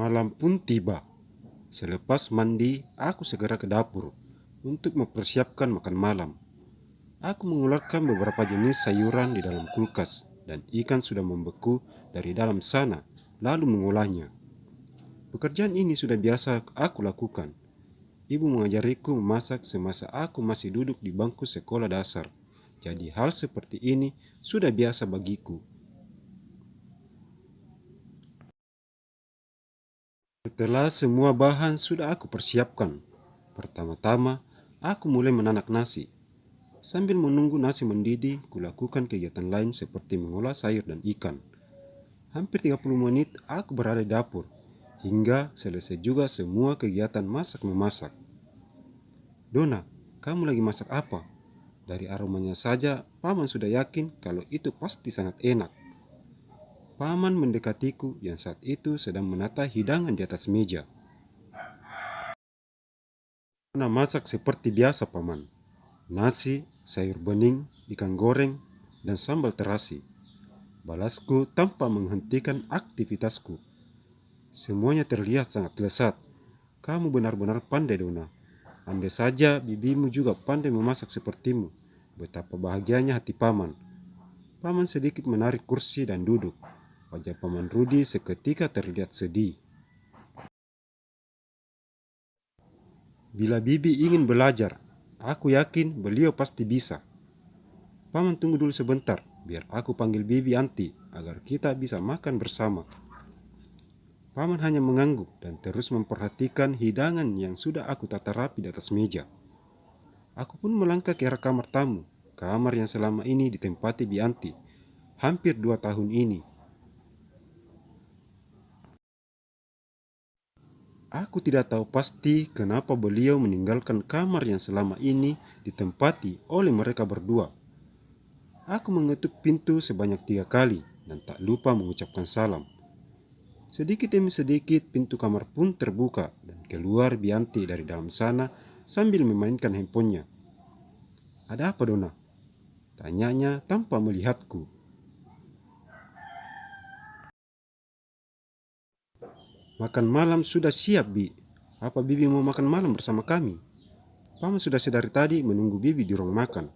Malam pun tiba. Selepas mandi, aku segera ke dapur untuk mempersiapkan makan malam. Aku mengeluarkan beberapa jenis sayuran di dalam kulkas dan ikan sudah membeku dari dalam sana, lalu mengolahnya. Pekerjaan ini sudah biasa aku lakukan. Ibu mengajariku memasak semasa aku masih duduk di bangku sekolah dasar. Jadi hal seperti ini sudah biasa bagiku. Setelah semua bahan sudah aku persiapkan, pertama-tama aku mulai menanak nasi. Sambil menunggu nasi mendidih, kulakukan kegiatan lain seperti mengolah sayur dan ikan. Hampir 30 menit aku berada di dapur, hingga selesai juga semua kegiatan masak-memasak. Dona, kamu lagi masak apa? Dari aromanya saja, paman sudah yakin kalau itu pasti sangat enak. Paman mendekatiku yang saat itu sedang menata hidangan di atas meja. Dona masak seperti biasa, paman. Nasi, sayur bening, ikan goreng, dan sambal terasi. Balasku tanpa menghentikan aktivitasku. Semuanya terlihat sangat lezat. Kamu benar-benar pandai, Dona. Andai saja bibimu juga pandai memasak sepertimu. Betapa bahagianya hati paman. Paman sedikit menarik kursi dan duduk. Wajah paman Rudi seketika terlihat sedih. Bila bibi ingin belajar, aku yakin beliau pasti bisa. Paman tunggu dulu sebentar, biar aku panggil bibi Anti agar kita bisa makan bersama. Paman hanya mengangguk dan terus memperhatikan hidangan yang sudah aku tata rapi di atas meja. Aku pun melangkah ke arah kamar tamu, kamar yang selama ini ditempati Bianti, hampir 2 tahun ini. Aku tidak tahu pasti kenapa beliau meninggalkan kamar yang selama ini ditempati oleh mereka berdua. Aku mengetuk pintu sebanyak 3 kali dan tak lupa mengucapkan salam. Sedikit demi sedikit pintu kamar pun terbuka dan keluar Bianti dari dalam sana sambil memainkan handphonenya. Ada apa, Dona? Tanyanya tanpa melihatku. Makan malam sudah siap, Bi. Apa Bibi mau makan malam bersama kami? Paman sudah sedari tadi menunggu Bibi di ruang makan.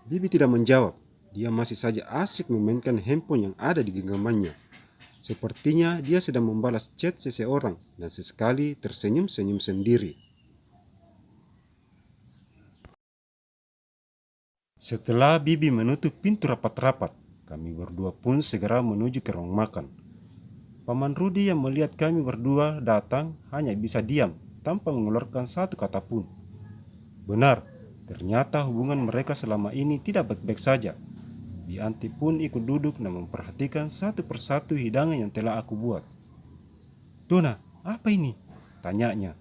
Bibi tidak menjawab. Dia masih saja asik memainkan handphone yang ada di genggamannya. Sepertinya dia sedang membalas chat seseorang dan sesekali tersenyum-senyum sendiri. Setelah Bibi menutup pintu rapat-rapat, kami berdua pun segera menuju ke ruang makan. Paman Rudi yang melihat kami berdua datang hanya bisa diam tanpa mengeluarkan satu kata pun. Benar, ternyata hubungan mereka selama ini tidak baik-baik saja. Bianti pun ikut duduk dan memperhatikan satu persatu hidangan yang telah aku buat. Dona, apa ini? Tanyanya.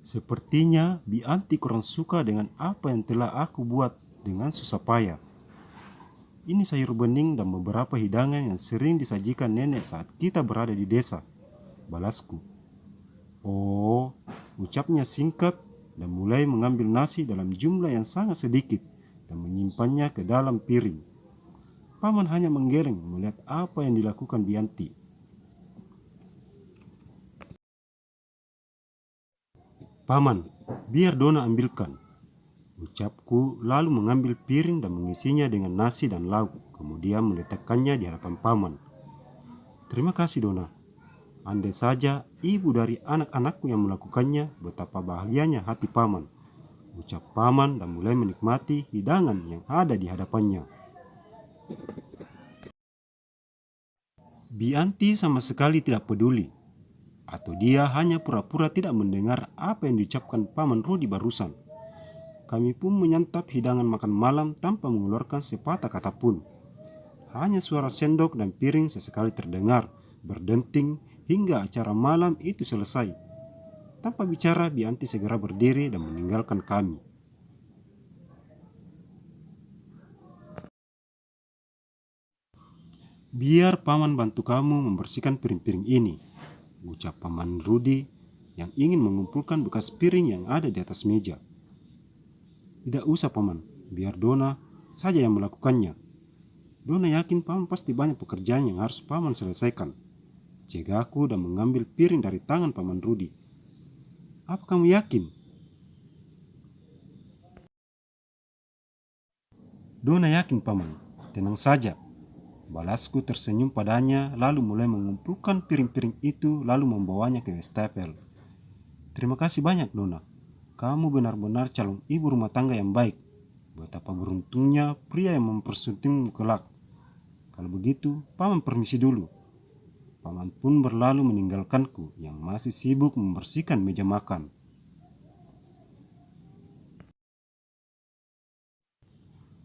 Sepertinya Bianti kurang suka dengan apa yang telah aku buat dengan susah payah. Ini sayur bening dan beberapa hidangan yang sering disajikan nenek saat kita berada di desa. Balasku. Oh, ucapnya singkat dan mulai mengambil nasi dalam jumlah yang sangat sedikit dan menyimpannya ke dalam piring. Paman hanya menggeleng melihat apa yang dilakukan Bianti. Paman, biar Dona ambilkan. Ucapku lalu mengambil piring dan mengisinya dengan nasi dan lauk, kemudian meletakkannya di hadapan paman. Terima kasih, Dona. Andai saja ibu dari anak-anakku yang melakukannya, betapa bahagianya hati paman. Ucap paman dan mulai menikmati hidangan yang ada di hadapannya. Bianti sama sekali tidak peduli, atau dia hanya pura-pura tidak mendengar apa yang diucapkan paman Rudi barusan. Kami pun menyantap hidangan makan malam tanpa mengeluarkan sepatah kata pun. Hanya suara sendok dan piring sesekali terdengar, berdenting hingga acara malam itu selesai. Tanpa bicara, Bianti segera berdiri dan meninggalkan kami. Biar paman bantu kamu membersihkan piring-piring ini, ucap paman Rudi yang ingin mengumpulkan bekas piring yang ada di atas meja. Tidak usah, paman, biar Dona saja yang melakukannya. Dona yakin paman pasti banyak pekerjaan yang harus paman selesaikan. Cegahku dan mengambil piring dari tangan paman Rudi. Apa kamu yakin? Dona yakin paman, tenang saja. Balasku tersenyum padanya lalu mulai mengumpulkan piring-piring itu lalu membawanya ke wastafel. Terima kasih banyak Dona. Kamu benar-benar calon ibu rumah tangga yang baik. Betapa beruntungnya pria yang mempersuntingmu kelak. Kalau begitu, paman permisi dulu. Paman pun berlalu meninggalkanku yang masih sibuk membersihkan meja makan.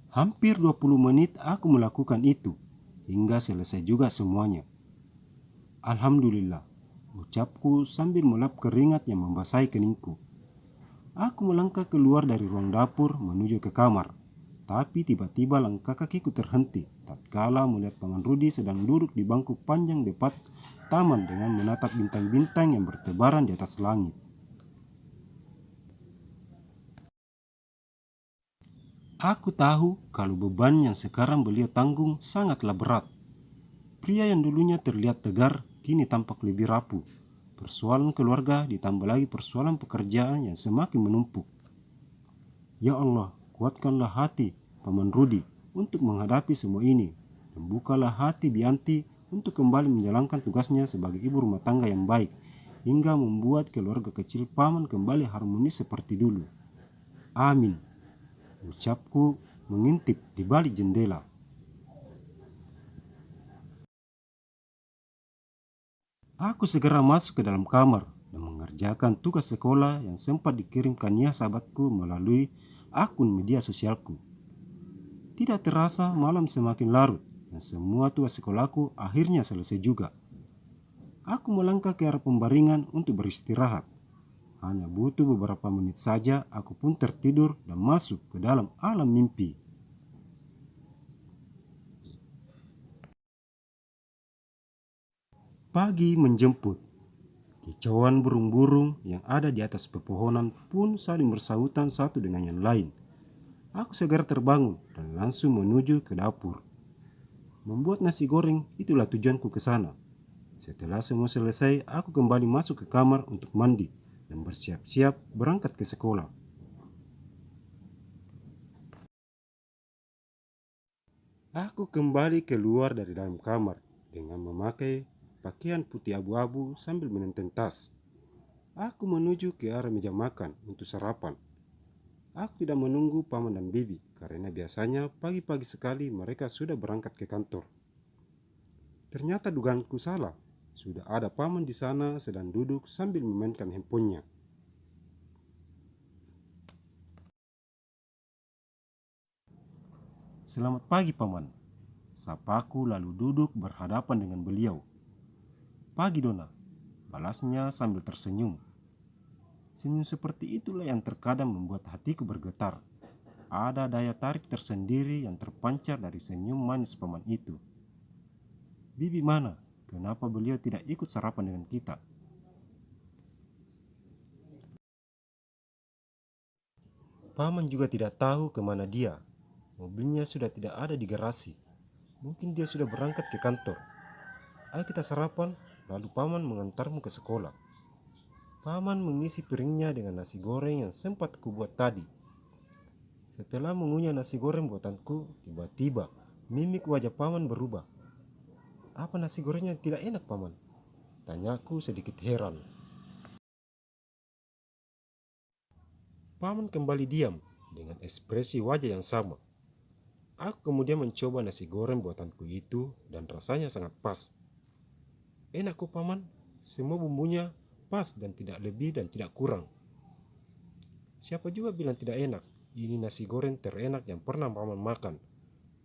Hampir 20 menit aku melakukan itu, hingga selesai juga semuanya. Alhamdulillah, ucapku sambil melap keringat yang membasahi keningku. Aku melangkah keluar dari ruang dapur menuju ke kamar. Tapi tiba-tiba langkah kakiku terhenti tatkala melihat paman Rudi sedang duduk di bangku panjang depan taman dengan menatap bintang-bintang yang bertebaran di atas langit. Aku tahu kalau beban yang sekarang beliau tanggung sangatlah berat. Pria yang dulunya terlihat tegar kini tampak lebih rapuh. Persoalan keluarga ditambah lagi persoalan pekerjaan yang semakin menumpuk. Ya Allah, kuatkanlah hati paman Rudi untuk menghadapi semua ini, dan bukalah hati Bianti untuk kembali menjalankan tugasnya sebagai ibu rumah tangga yang baik, hingga membuat keluarga kecil paman kembali harmonis seperti dulu. Amin, ucapku mengintip di balik jendela. Aku segera masuk ke dalam kamar dan mengerjakan tugas sekolah yang sempat dikirimkannya sahabatku melalui akun media sosialku. Tidak terasa malam semakin larut dan semua tugas sekolahku akhirnya selesai juga. Aku melangkah ke arah pembaringan untuk beristirahat. Hanya butuh beberapa menit saja aku pun tertidur dan masuk ke dalam alam mimpi. Pagi menjemput. Kicauan burung-burung yang ada di atas pepohonan pun saling bersahutan satu dengan yang lain. Aku segera terbangun dan langsung menuju ke dapur. Membuat nasi goreng itulah tujuanku ke sana. Setelah semua selesai, aku kembali masuk ke kamar untuk mandi dan bersiap-siap berangkat ke sekolah. Aku kembali keluar dari dalam kamar dengan memakai pakaian putih abu-abu sambil menenteng tas. Aku menuju ke arah meja makan untuk sarapan. Aku tidak menunggu paman dan bibi karena biasanya pagi-pagi sekali mereka sudah berangkat ke kantor. Ternyata dugaanku salah. Sudah ada paman di sana sedang duduk sambil memainkan handphonenya. Selamat pagi paman. Sapaku lalu duduk berhadapan dengan beliau. Pagi Dona, balasnya sambil tersenyum. Senyum seperti itulah yang terkadang membuat hatiku bergetar. Ada daya tarik tersendiri yang terpancar dari senyum manis paman itu. Bibi mana? Kenapa beliau tidak ikut sarapan dengan kita? Paman juga tidak tahu kemana dia. Mobilnya sudah tidak ada di garasi. Mungkin dia sudah berangkat ke kantor. Ayo kita sarapan, lalu paman mengantarmu ke sekolah. Paman mengisi piringnya dengan nasi goreng yang sempat kubuat tadi. Setelah mengunyah nasi goreng buatanku, tiba-tiba mimik wajah paman berubah. Apa nasi gorengnya tidak enak paman? Tanyaku sedikit heran. Paman kembali diam dengan ekspresi wajah yang sama. Aku kemudian mencoba nasi goreng buatanku itu dan rasanya sangat pas. Enak kok paman, semua bumbunya pas dan tidak lebih dan tidak kurang. Siapa juga bilang tidak enak? Ini nasi goreng terenak yang pernah paman makan.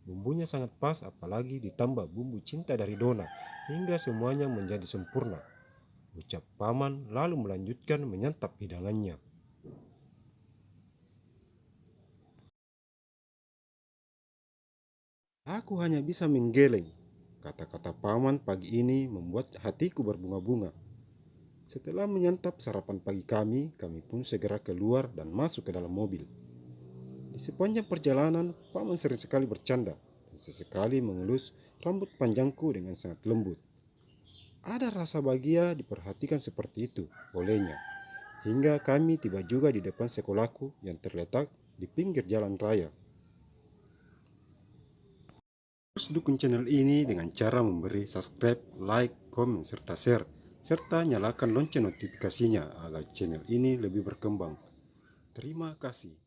Bumbunya sangat pas apalagi ditambah bumbu cinta dari Dona hingga semuanya menjadi sempurna. Ucap paman lalu melanjutkan menyantap hidangannya. Aku hanya bisa menggeleng. Kata-kata paman pagi ini membuat hatiku berbunga-bunga. Setelah menyantap sarapan pagi kami pun segera keluar dan masuk ke dalam mobil. Di sepanjang perjalanan, paman sering sekali bercanda dan sesekali mengelus rambut panjangku dengan sangat lembut. Ada rasa bahagia diperhatikan seperti itu olehnya. Hingga kami tiba juga di depan sekolahku yang terletak di pinggir jalan raya. Terus dukung channel ini dengan cara memberi subscribe, like, komen, serta share. Serta nyalakan lonceng notifikasinya agar channel ini lebih berkembang. Terima kasih.